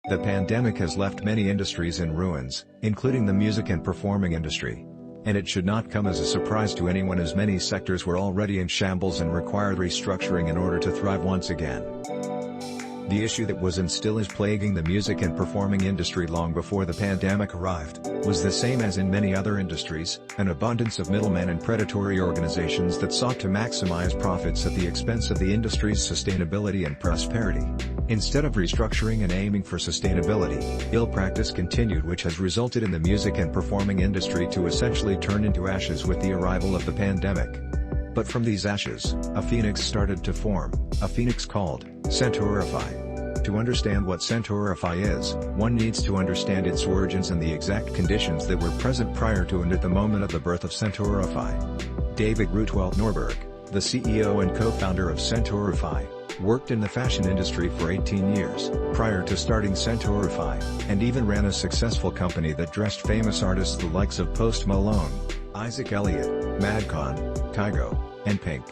The pandemic has left many industries in ruins, including the music and performing industry. And it should not come as a surprise to anyone, as many sectors were already in shambles and required restructuring in order to thrive once again. The issue that was and still is plaguing the music and performing industry long before the pandemic arrived, was the same as in many other industries: an abundance of middlemen and predatory organizations that sought to maximize profits at the expense of the industry's sustainability and prosperity. Instead of restructuring and aiming for sustainability, ill practice continued, which has resulted in the music and performing industry to essentially turn into ashes with the arrival of the pandemic. But from these ashes, a phoenix started to form, a phoenix called Centaurify. To understand what Centaurify is, one needs to understand its origins and the exact conditions that were present prior to and at the moment of the birth of Centaurify. David Rootwell Norberg, the CEO and co-founder of Centaurify, worked in the fashion industry for 18 years, prior to starting Centaurify, and even ran a successful company that dressed famous artists the likes of Post Malone, Isaac Elliott, Madcon, Kygo, and Pink.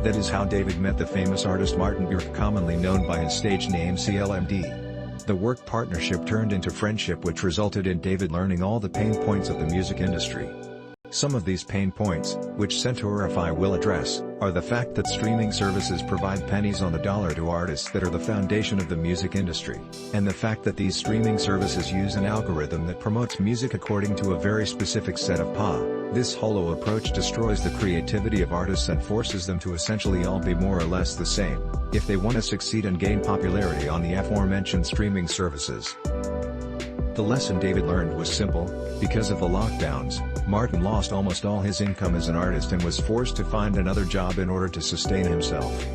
That is how David met the famous artist Martin Bjork, commonly known by his stage name CLMD. The work partnership turned into friendship, which resulted in David learning all the pain points of the music industry. Some of these pain points, which Centaurify will address, are the fact that streaming services provide pennies on the dollar to artists that are the foundation of the music industry, and the fact that these streaming services use an algorithm that promotes music according to a very specific set of PA. This hollow approach destroys the creativity of artists and forces them to essentially all be more or less the same, if they want to succeed and gain popularity on the aforementioned streaming services. The lesson David learned was simple: because of the lockdowns, Martin lost almost all his income as an artist and was forced to find another job in order to sustain himself.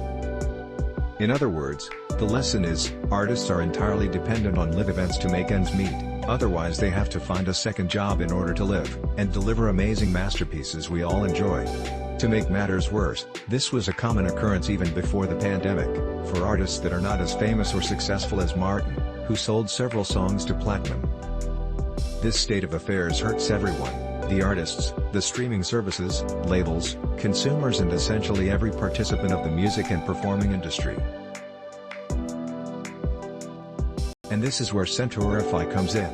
In other words, the lesson is, artists are entirely dependent on live events to make ends meet, otherwise they have to find a second job in order to live, and deliver amazing masterpieces we all enjoy. To make matters worse, this was a common occurrence even before the pandemic, for artists that are not as famous or successful as Martin, who sold several songs to platinum. This state of affairs hurts everyone: the artists, the streaming services, labels, consumers, and essentially every participant of the music and performing industry. And this is where Centaurify comes in.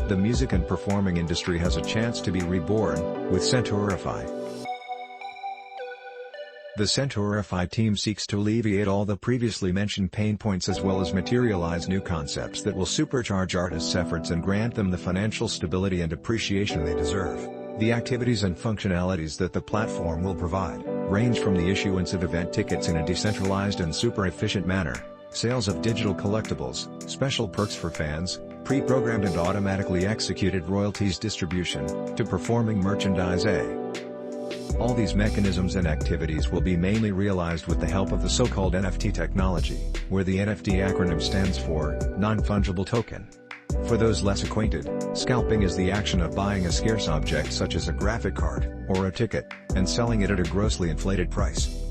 The music and performing industry has a chance to be reborn, with Centaurify. The Centaurify team seeks to alleviate all the previously mentioned pain points as well as materialize new concepts that will supercharge artists' efforts and grant them the financial stability and appreciation they deserve. The activities and functionalities that the platform will provide range from the issuance of event tickets in a decentralized and super efficient manner, sales of digital collectibles, special perks for fans, pre-programmed and automatically executed royalties distribution, to performing merchandise. All these mechanisms and activities will be mainly realized with the help of the so-called NFT technology, where the NFT acronym stands for non-fungible token. For those less acquainted, scalping is the action of buying a scarce object such as a graphic card, or a ticket, and selling it at a grossly inflated price.